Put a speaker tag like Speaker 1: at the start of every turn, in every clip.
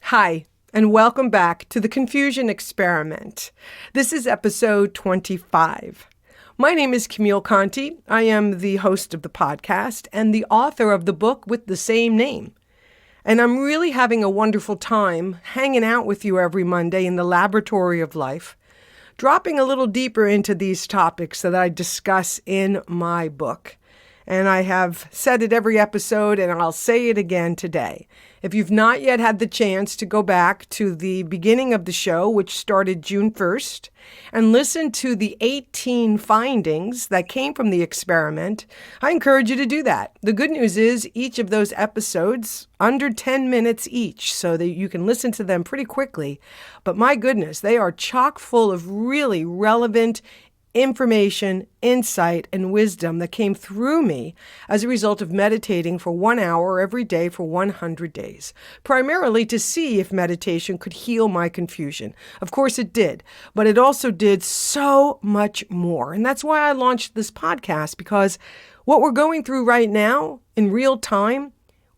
Speaker 1: Hi, and welcome back to the Confusion Experiment. This is episode 25. My name is Camille Conti. I am the host of the podcast and the author of the book with the same name. And I'm really having a wonderful time hanging out with you every Monday in the laboratory of life, dropping a little deeper into these topics that I discuss in my book. And I have said it every episode, and I'll say it again today. If you've not yet had the chance to go back to the beginning of the show, which started June 1st, and listen to the 18 findings that came from the experiment, I encourage you to do that. The good news is each of those episodes, under 10 minutes each, so that you can listen to them pretty quickly. But my goodness, they are chock full of really relevant information, insight, and wisdom that came through me as a result of meditating for 1 hour every day for 100 days, primarily to see if meditation could heal my confusion. Of course it did, but it also did so much more. And that's why I launched this podcast, because what we're going through right now in real time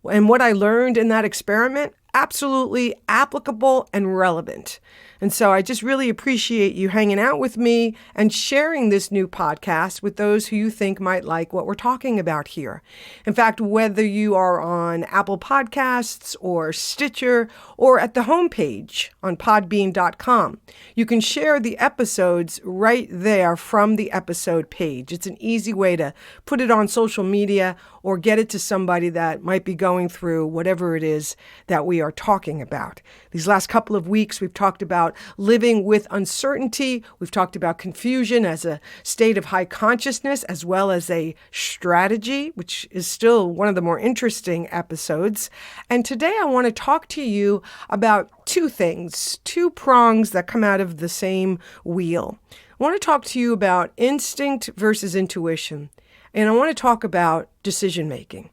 Speaker 1: and what I learned in that experiment, absolutely applicable and relevant. And so I just really appreciate you hanging out with me and sharing this new podcast with those who you think might like what we're talking about here. In fact, whether you are on Apple Podcasts or Stitcher or at the homepage on podbean.com, you can share the episodes right there from the episode page. It's an easy way to put it on social media or get it to somebody that might be going through whatever it is that we are talking about. These last couple of weeks, we've talked about living with uncertainty. We've talked about confusion as a state of high consciousness, as well as a strategy, which is still one of the more interesting episodes. And today I want to talk to you about two things, two prongs that come out of the same wheel. I want to talk to you about instinct versus intuition. And I want to talk about decision making.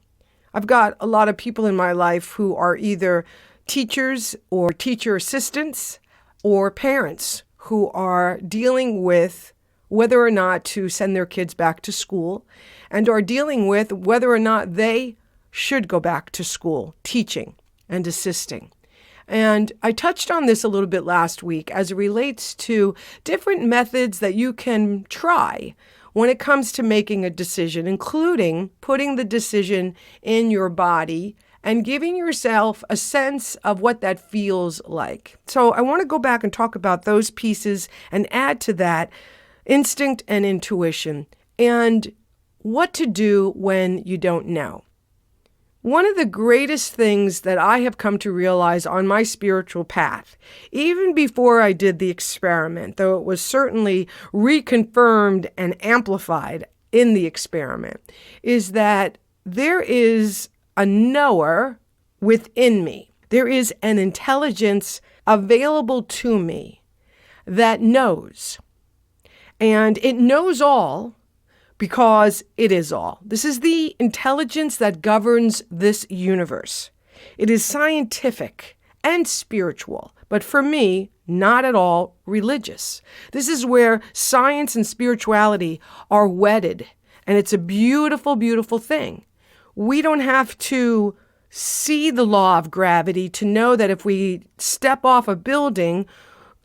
Speaker 1: I've got a lot of people in my life who are either teachers or teacher assistants or parents who are dealing with whether or not to send their kids back to school and are dealing with whether or not they should go back to school, teaching and assisting. And I touched on this a little bit last week as it relates to different methods that you can try when it comes to making a decision, including putting the decision in your body and giving yourself a sense of what that feels like. So I want to go back and talk about those pieces and add to that instinct and intuition and what to do when you don't know. One of the greatest things that I have come to realize on my spiritual path, even before I did the experiment, though it was certainly reconfirmed and amplified in the experiment, is that there is a knower within me. There is an intelligence available to me that knows. And it knows all because it is all. This is the intelligence that governs this universe. It is scientific and spiritual, but for me, not at all religious. This is where science and spirituality are wedded, and it's a beautiful, beautiful thing. We don't have to see the law of gravity to know that if we step off a building,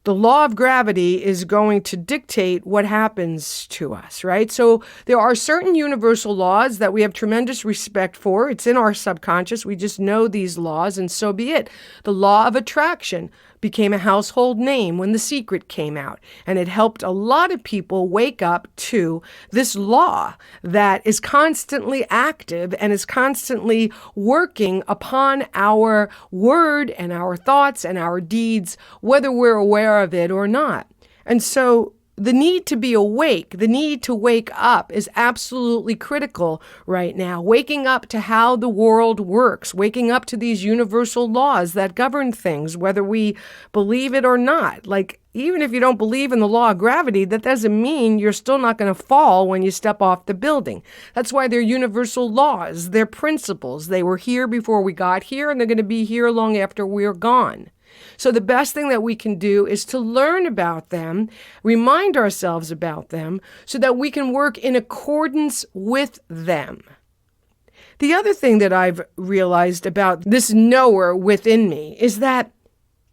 Speaker 1: the law of gravity is going to dictate what happens to us, right? So there are certain universal laws that we have tremendous respect for. It's in our subconscious. We just know these laws, and so be it. The law of attraction became a household name when The Secret came out, and it helped a lot of people wake up to this law that is constantly active and is constantly working upon our word and our thoughts and our deeds, whether we're aware of it or not. And so the need to be awake, the need to wake up is absolutely critical right now. Waking up to how the world works, waking up to these universal laws that govern things, whether we believe it or not. Like, even if you don't believe in the law of gravity, that doesn't mean you're still not going to fall when you step off the building. That's why they're universal laws, they're principles. They were here before we got here, and they're going to be here long after we're gone. So the best thing that we can do is to learn about them, remind ourselves about them, so that we can work in accordance with them. The other thing that I've realized about this knower within me is that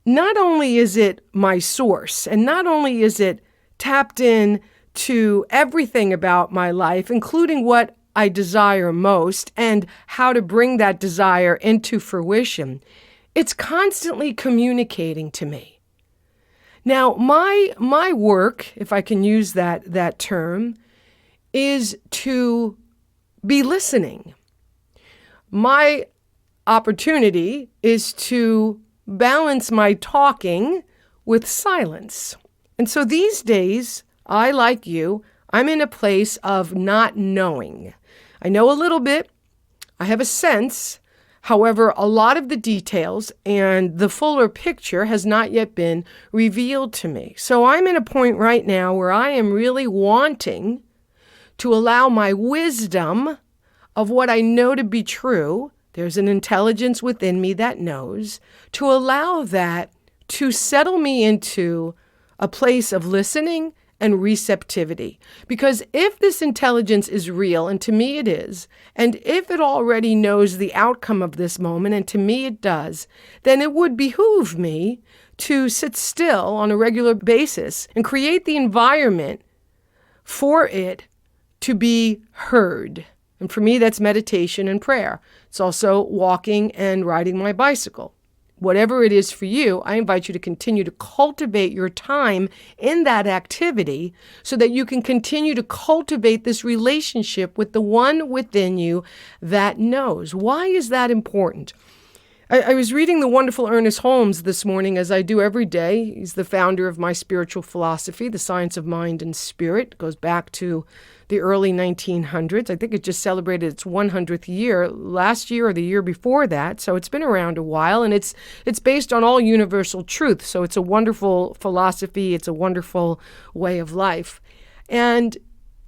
Speaker 1: not only is it my source, and not only is it tapped in to everything about my life, including what I desire most and how to bring that desire into fruition, it's constantly communicating to me. Now, my work, if I can use that term, is to be listening. My opportunity is to balance my talking with silence. And so these days, I, like you, I'm in a place of not knowing. I know a little bit. I have a sense. However, a lot of the details and the fuller picture has not yet been revealed to me. So I'm in a point right now where I am really wanting to allow my wisdom of what I know to be true, there's an intelligence within me that knows, to allow that to settle me into a place of listening and receptivity. Because if this intelligence is real, and to me it is, and if it already knows the outcome of this moment, and to me it does, then it would behoove me to sit still on a regular basis and create the environment for it to be heard. And for me, that's meditation and prayer. It's also walking and riding my bicycle. Whatever it is for you, I invite you to continue to cultivate your time in that activity so that you can continue to cultivate this relationship with the one within you that knows. Why is that important? I was reading the wonderful Ernest Holmes this morning, as I do every day. He's the founder of my spiritual philosophy, the science of mind and spirit. It goes back to the early 1900s. I think it just celebrated its 100th year last year or the year before that. So it's been around a while, and it's based on all universal truth. So it's a wonderful philosophy. It's a wonderful way of life. And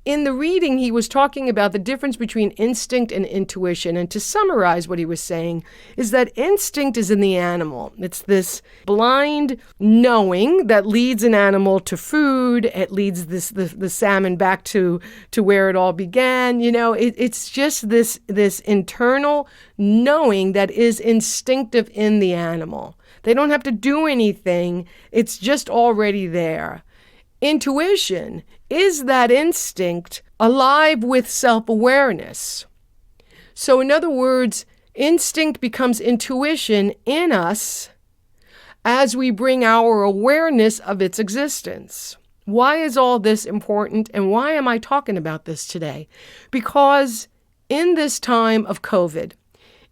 Speaker 1: in the reading, he was talking about the difference between instinct and intuition. And to summarize what he was saying is that instinct is in the animal. It's this blind knowing that leads an animal to food. It leads the salmon back to where it all began. It's just this internal knowing that is instinctive in the animal. They don't have to do anything. It's just already there. Intuition is that instinct alive with self-awareness. So in other words, instinct becomes intuition in us as we bring our awareness of its existence. Why is all this important, and why am I talking about this today? Because in this time of COVID,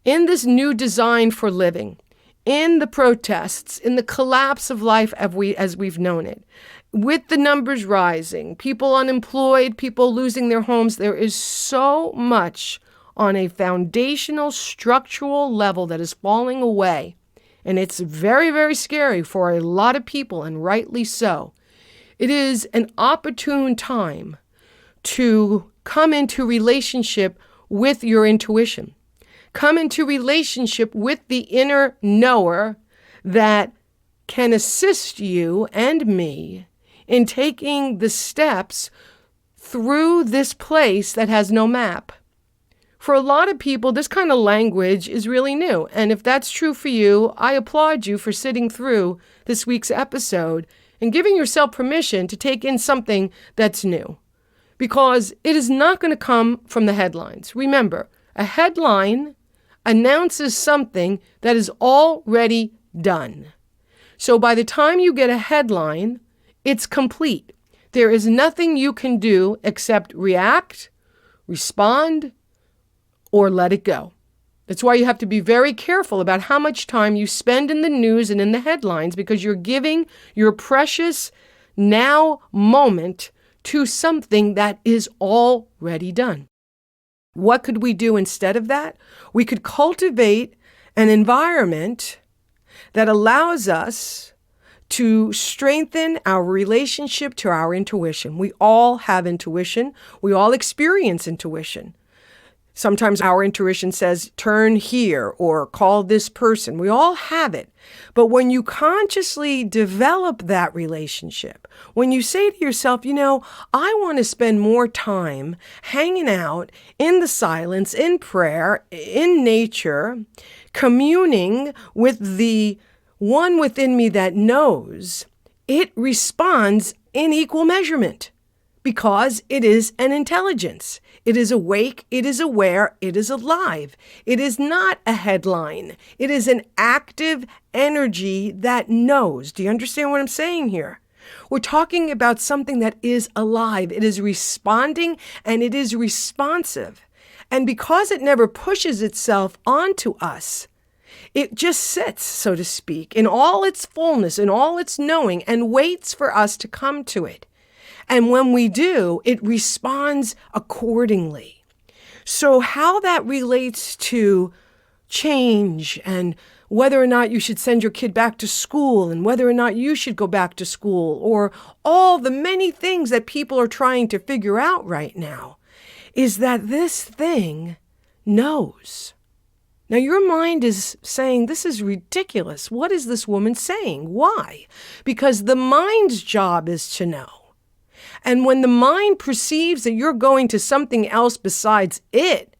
Speaker 1: in this new design for living, in the protests, in the collapse of life as we've known it, with the numbers rising, people unemployed, people losing their homes, there is so much on a foundational, structural level that is falling away. And it's very, very scary for a lot of people, and rightly so. It is an opportune time to come into relationship with your intuition. Come into relationship with the inner knower that can assist you and me in taking the steps through this place that has no map. For a lot of people, this kind of language is really new. And if that's true for you, I applaud you for sitting through this week's episode and giving yourself permission to take in something that's new. Because it is not going to come from the headlines. Remember, a headline announces something that is already done. So by the time you get a headline, it's complete. There is nothing you can do except react, respond, or let it go. That's why you have to be very careful about how much time you spend in the news and in the headlines, because you're giving your precious now moment to something that is already done. What could we do instead of that? We could cultivate an environment that allows us to strengthen our relationship to our intuition. We all have intuition. We all experience intuition. Sometimes our intuition says, turn here or call this person. We all have it. But when you consciously develop that relationship, when you say to yourself, I want to spend more time hanging out in the silence, in prayer, in nature, communing with the one within me that knows, it responds in equal measurement because it is an intelligence. It is awake, it is aware, it is alive. It is not a headline. It is an active energy that knows. Do you understand what I'm saying here? We're talking about something that is alive. It is responding and it is responsive. And because it never pushes itself onto us, it just sits, so to speak, in all its fullness, in all its knowing, and waits for us to come to it. And when we do, it responds accordingly. So how that relates to change and whether or not you should send your kid back to school and whether or not you should go back to school, or all the many things that people are trying to figure out right now, is that this thing knows. Now, your mind is saying, this is ridiculous. What is this woman saying? Why? Because the mind's job is to know. And when the mind perceives that you're going to something else besides it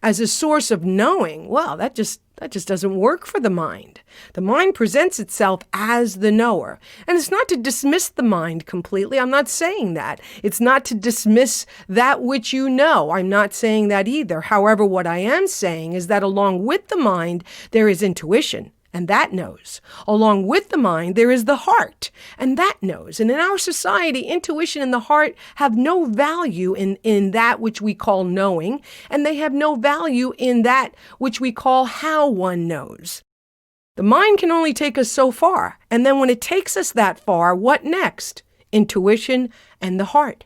Speaker 1: as a source of knowing, well, that just doesn't work for the mind. The mind presents itself as the knower. And it's not to dismiss the mind completely. I'm not saying that. It's not to dismiss that which you know. I'm not saying that either. However, what I am saying is that along with the mind, there is intuition. And that knows. Along with the mind, there is the heart, and that knows. And in our society, intuition and the heart have no value in that which we call knowing, and they have no value in that which we call how one knows. The mind can only take us so far, and then when it takes us that far, what next? Intuition and the heart.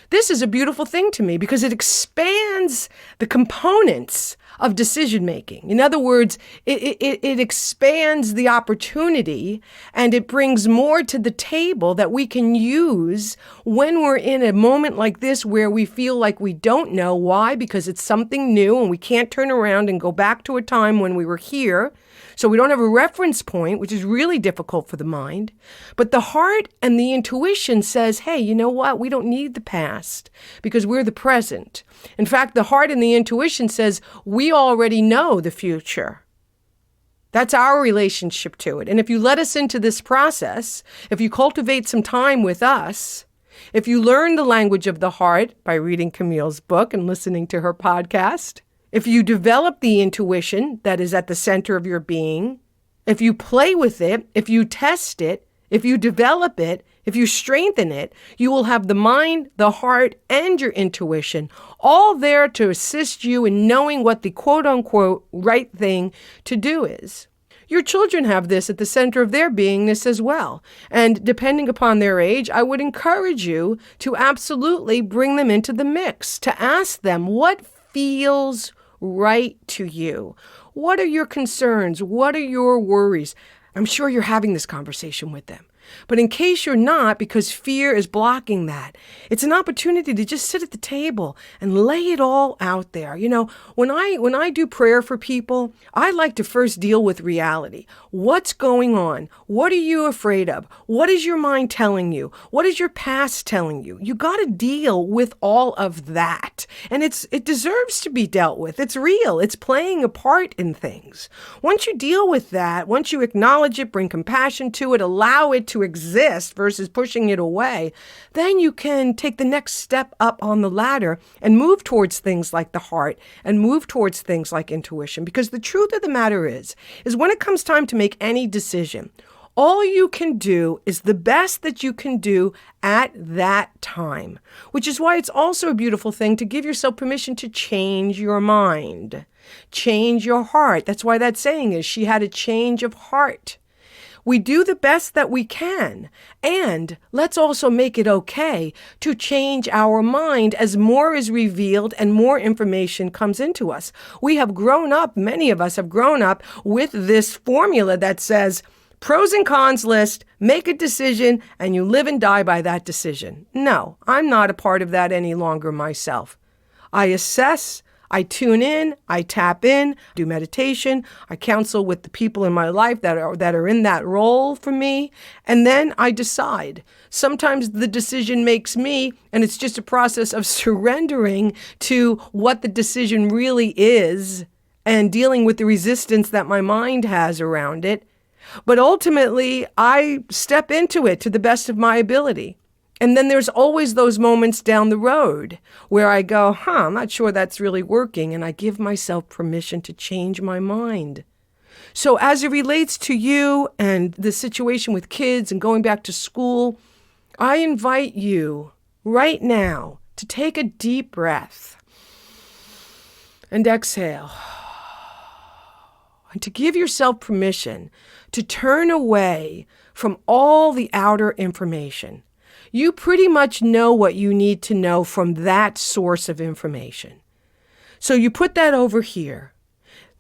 Speaker 1: This is a beautiful thing to me because it expands the components of decision making. In other words, it expands the opportunity and it brings more to the table that we can use when we're in a moment like this where we feel like we don't know. Why? Because it's something new and we can't turn around and go back to a time when we were here. So we don't have a reference point, which is really difficult for the mind. But the heart and the intuition says, hey, you know what? We don't need the past because we're the present. In fact, the heart and the intuition says, we already know the future. That's our relationship to it. And if you let us into this process, if you cultivate some time with us, if you learn the language of the heart by reading Camille's book and listening to her podcast, if you develop the intuition that is at the center of your being, if you play with it, if you test it, if you develop it, if you strengthen it, you will have the mind, the heart, and your intuition all there to assist you in knowing what the quote-unquote right thing to do is. Your children have this at the center of their beingness as well. And depending upon their age, I would encourage you to absolutely bring them into the mix, to ask them what feels right to you. What are your concerns? What are your worries? I'm sure you're having this conversation with them. But in case you're not, because fear is blocking that, it's an opportunity to just sit at the table and lay it all out there. You know, when I do prayer for people, I like to first deal with reality. What's going on? What are you afraid of? What is your mind telling you? What is your past telling you? You got to deal with all of that. And it deserves to be dealt with. It's real. It's playing a part in things. Once you deal with that, once you acknowledge it, bring compassion to it, allow it to exist versus pushing it away, then you can take the next step up on the ladder and move towards things like the heart and move towards things like intuition. Because the truth of the matter is when it comes time to make any decision, all you can do is the best that you can do at that time, which is why it's also a beautiful thing to give yourself permission to change your mind, change your heart. That's why that saying is she had a change of heart. We do the best that we can, and let's also make it okay to change our mind as more is revealed and more information comes into us. We have grown up, many of us have grown up with this formula that says, pros and cons list, make a decision, and you live and die by that decision. No, I'm not a part of that any longer myself. I assess, I tune in, I tap in, do meditation, I counsel with the people in my life that are in that role for me, and then I decide. Sometimes the decision makes me, and it's just a process of surrendering to what the decision really is and dealing with the resistance that my mind has around it. But ultimately, I step into it to the best of my ability. And then there's always those moments down the road where I go, I'm not sure that's really working. And I give myself permission to change my mind. So as it relates to you and the situation with kids and going back to school, I invite you right now to take a deep breath and exhale. And to give yourself permission to turn away from all the outer information. You pretty much know what you need to know from that source of information. So you put that over here.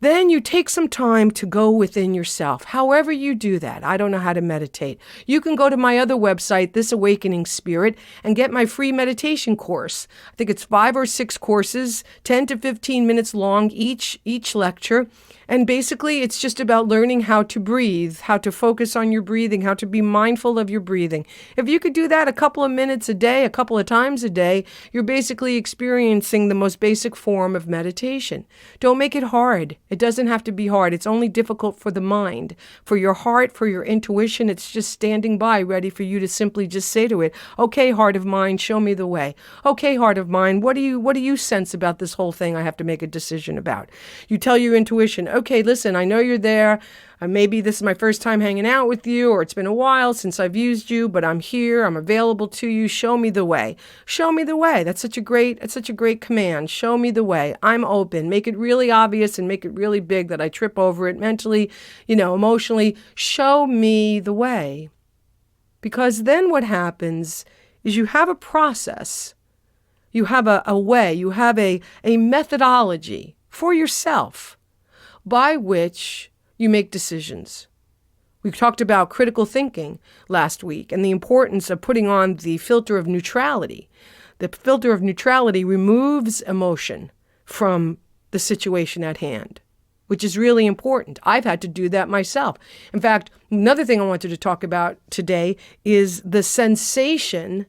Speaker 1: Then you take some time to go within yourself. However you do that, I don't know how to meditate. You can go to my other website, This Awakening Spirit, and get my free meditation course. I think it's 5 or 6 courses, 10 to 15 minutes long each lecture. And basically, it's just about learning how to breathe, how to focus on your breathing, how to be mindful of your breathing. If you could do that a couple of minutes a day, a couple of times a day, you're basically experiencing the most basic form of meditation. Don't make it hard. It doesn't have to be hard. It's only difficult for the mind. For your heart, for your intuition, it's just standing by, ready for you to simply just say to it, okay, heart of mine, show me the way. Okay, heart of mine, what do you sense about this whole thing I have to make a decision about? You tell your intuition, okay, listen, I know you're there. Maybe this is my first time hanging out with you, or it's been a while since I've used you, but I'm here. I'm available to you. Show me the way. Show me the way. That's such a great command. Show me the way. I'm open. Make it really obvious and make it really big that I trip over it mentally, emotionally. Show me the way. Because then what happens is you have a process. You have a way. You have a methodology for yourself by which you make decisions. We talked about critical thinking last week and the importance of putting on the filter of neutrality. The filter of neutrality removes emotion from the situation at hand, which is really important. I've had to do that myself. In fact, another thing I wanted to talk about today is the sensation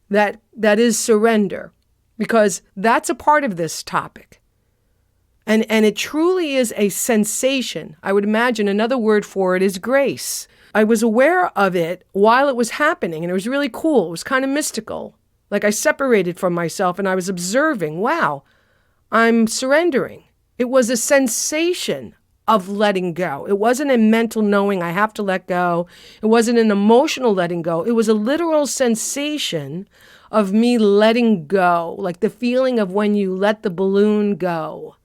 Speaker 1: that is surrender, because that's a part of this topic. And it truly is a sensation. I would imagine another word for it is grace. I was aware of it while it was happening, and it was really cool. It was kind of mystical. Like I separated from myself and I was observing, wow, I'm surrendering. It was a sensation of letting go. It wasn't a mental knowing I have to let go. It wasn't an emotional letting go. It was a literal sensation of me letting go, like the feeling of when you let the balloon go.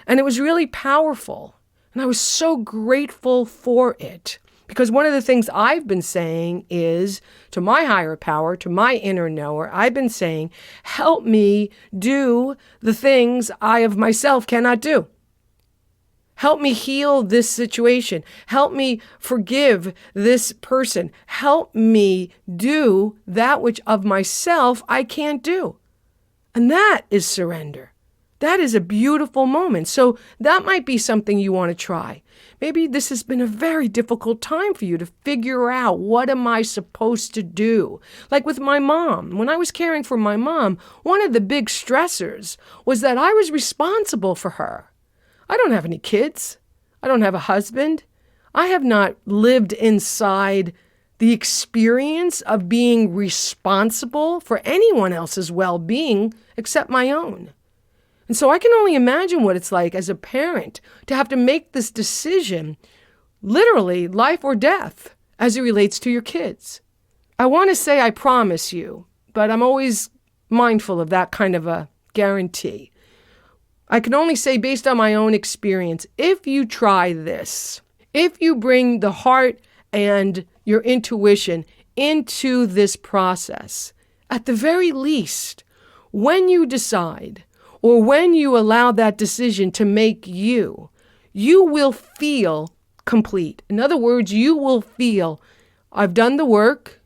Speaker 1: And it was really powerful. And I was so grateful for it. Because one of the things I've been saying is to my higher power, to my inner knower, I've been saying, help me do the things I of myself cannot do. Help me heal this situation. Help me forgive this person. Help me do that which of myself I can't do. And that is surrender. That is a beautiful moment. So that might be something you want to try. Maybe this has been a very difficult time for you to figure out, what am I supposed to do? Like with my mom, when I was caring for my mom, one of the big stressors was that I was responsible for her. I don't have any kids. I don't have a husband. I have not lived inside the experience of being responsible for anyone else's well-being except my own. And so I can only imagine what it's like as a parent to have to make this decision, literally life or death, as it relates to your kids. I want to say I promise you, but I'm always mindful of that kind of a guarantee. I can only say, based on my own experience, if you try this, if you bring the heart and your intuition into this process, at the very least, when you decide, or when you allow that decision to make you will feel complete. In other words, you will feel, I've done the work,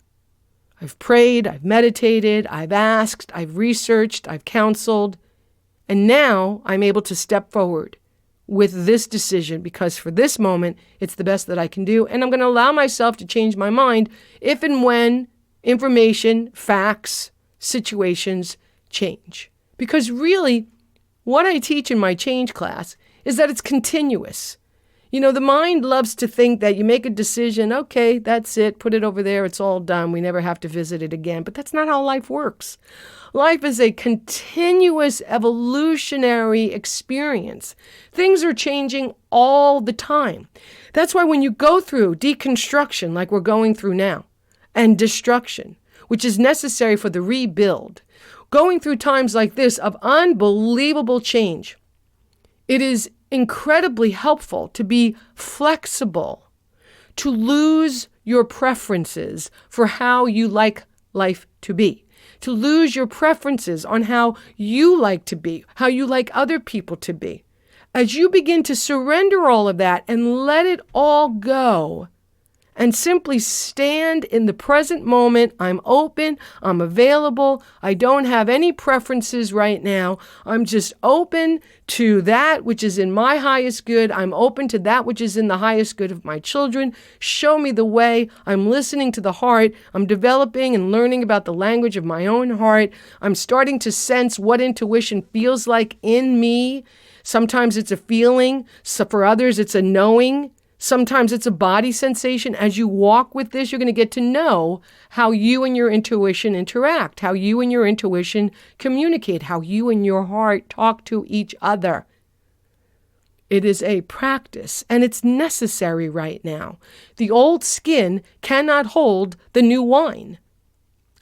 Speaker 1: I've prayed, I've meditated, I've asked, I've researched, I've counseled, and now I'm able to step forward with this decision because for this moment, it's the best that I can do, and I'm going to allow myself to change my mind if and when information, facts, situations change. Because really, what I teach in my change class is that it's continuous. The mind loves to think that you make a decision, okay, that's it, put it over there, it's all done, we never have to visit it again. But that's not how life works. Life is a continuous evolutionary experience. Things are changing all the time. That's why when you go through deconstruction, like we're going through now, and destruction, which is necessary for the rebuild, going through times like this of unbelievable change, it is incredibly helpful to be flexible, to lose your preferences for how you like life to be, to lose your preferences on how you like to be, how you like other people to be. As you begin to surrender all of that and let it all go, and simply stand in the present moment. I'm open, I'm available, I don't have any preferences right now. I'm just open to that which is in my highest good. I'm open to that which is in the highest good of my children. Show me the way. I'm listening to the heart. I'm developing and learning about the language of my own heart. I'm starting to sense what intuition feels like in me. Sometimes it's a feeling, so for others it's a knowing. Sometimes it's a body sensation. As you walk with this, you're going to get to know how you and your intuition interact, how you and your intuition communicate, how you and your heart talk to each other. It is a practice, and it's necessary right now. The old skin cannot hold the new wine.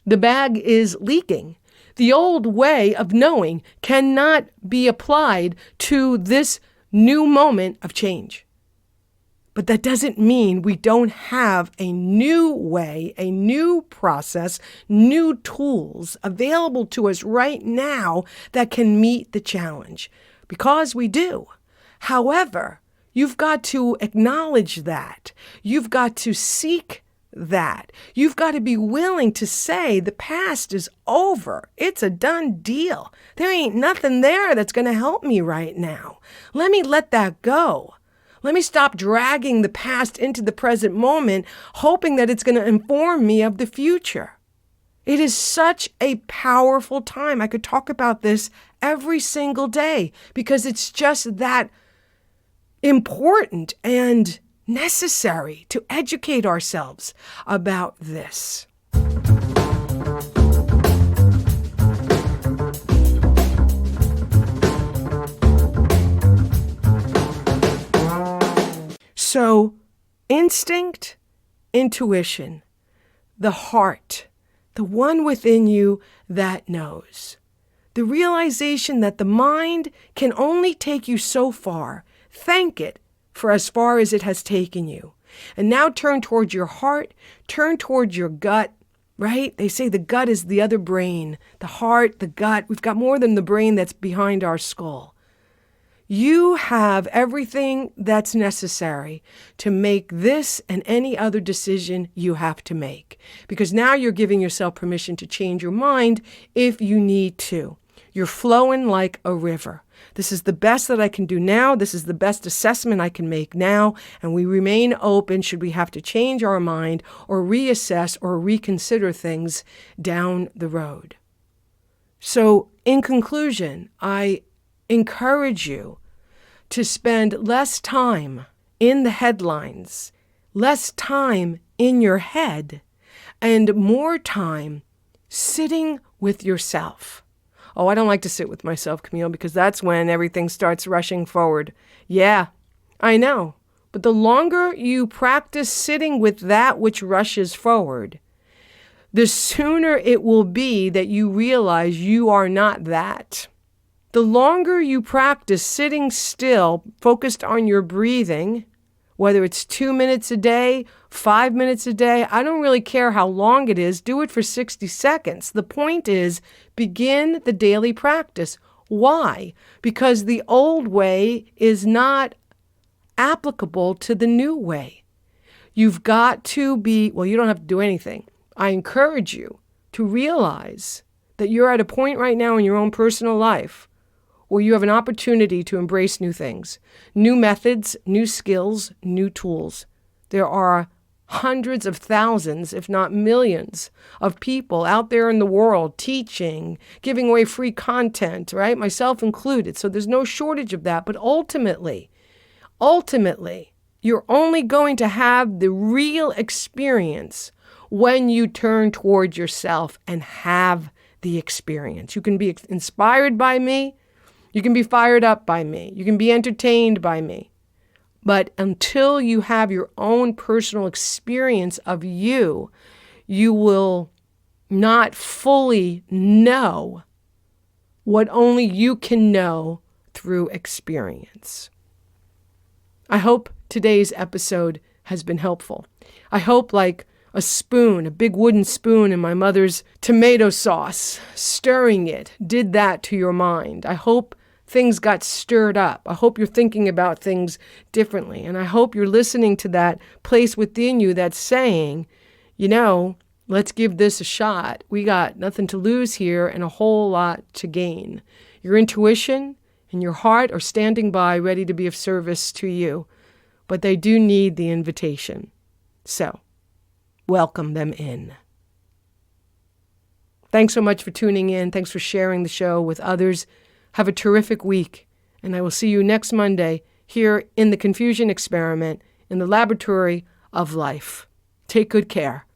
Speaker 1: The bag is leaking. The old way of knowing cannot be applied to this new moment of change. But that doesn't mean we don't have a new way, a new process, new tools available to us right now that can meet the challenge. Because we do. However, you've got to acknowledge that. You've got to seek that. You've got to be willing to say the past is over. It's a done deal. There ain't nothing there that's going to help me right now. Let me let that go. Let me stop dragging the past into the present moment, hoping that it's going to inform me of the future. It is such a powerful time. I could talk about this every single day because it's just that important and necessary to educate ourselves about this. So, instinct, intuition, the heart, the one within you that knows. The realization that the mind can only take you so far. Thank it for as far as it has taken you. And now turn towards your heart, turn towards your gut, right? They say the gut is the other brain, the heart, the gut. We've got more than the brain that's behind our skull. You have everything that's necessary to make this and any other decision you have to make. Because now you're giving yourself permission to change your mind if you need to. You're flowing like a river. This is the best that I can do now. This is the best assessment I can make now. And we remain open should we have to change our mind or reassess or reconsider things down the road. So in conclusion, I encourage you to spend less time in the headlines, less time in your head, and more time sitting with yourself. Oh, I don't like to sit with myself, Camille, because that's when everything starts rushing forward. Yeah, I know. But the longer you practice sitting with that which rushes forward, the sooner it will be that you realize you are not that. The longer you practice sitting still, focused on your breathing, whether it's 2 minutes a day, 5 minutes a day, I don't really care how long it is, do it for 60 seconds. The point is, begin the daily practice. Why? Because the old way is not applicable to the new way. You've got to be, well, you don't have to do anything. I encourage you to realize that you're at a point right now in your own personal life where you have an opportunity to embrace new things, new methods, new skills, new tools. There are hundreds of thousands, if not millions, of people out there in the world teaching, giving away free content, right? Myself included. So there's no shortage of that. But ultimately, you're only going to have the real experience when you turn towards yourself and have the experience. You can be inspired by me. You can be fired up by me. You can be entertained by me. But until you have your own personal experience of you, you will not fully know what only you can know through experience. I hope today's episode has been helpful. I hope, like a spoon, a big wooden spoon in my mother's tomato sauce, stirring it, did that to your mind. I hope things got stirred up. I hope you're thinking about things differently. And I hope you're listening to that place within you that's saying, let's give this a shot. We got nothing to lose here and a whole lot to gain. Your intuition and your heart are standing by, ready to be of service to you. But they do need the invitation. So, welcome them in. Thanks so much for tuning in. Thanks for sharing the show with others. Have a terrific week, and I will see you next Monday here in the Confusion Experiment in the Laboratory of Life. Take good care.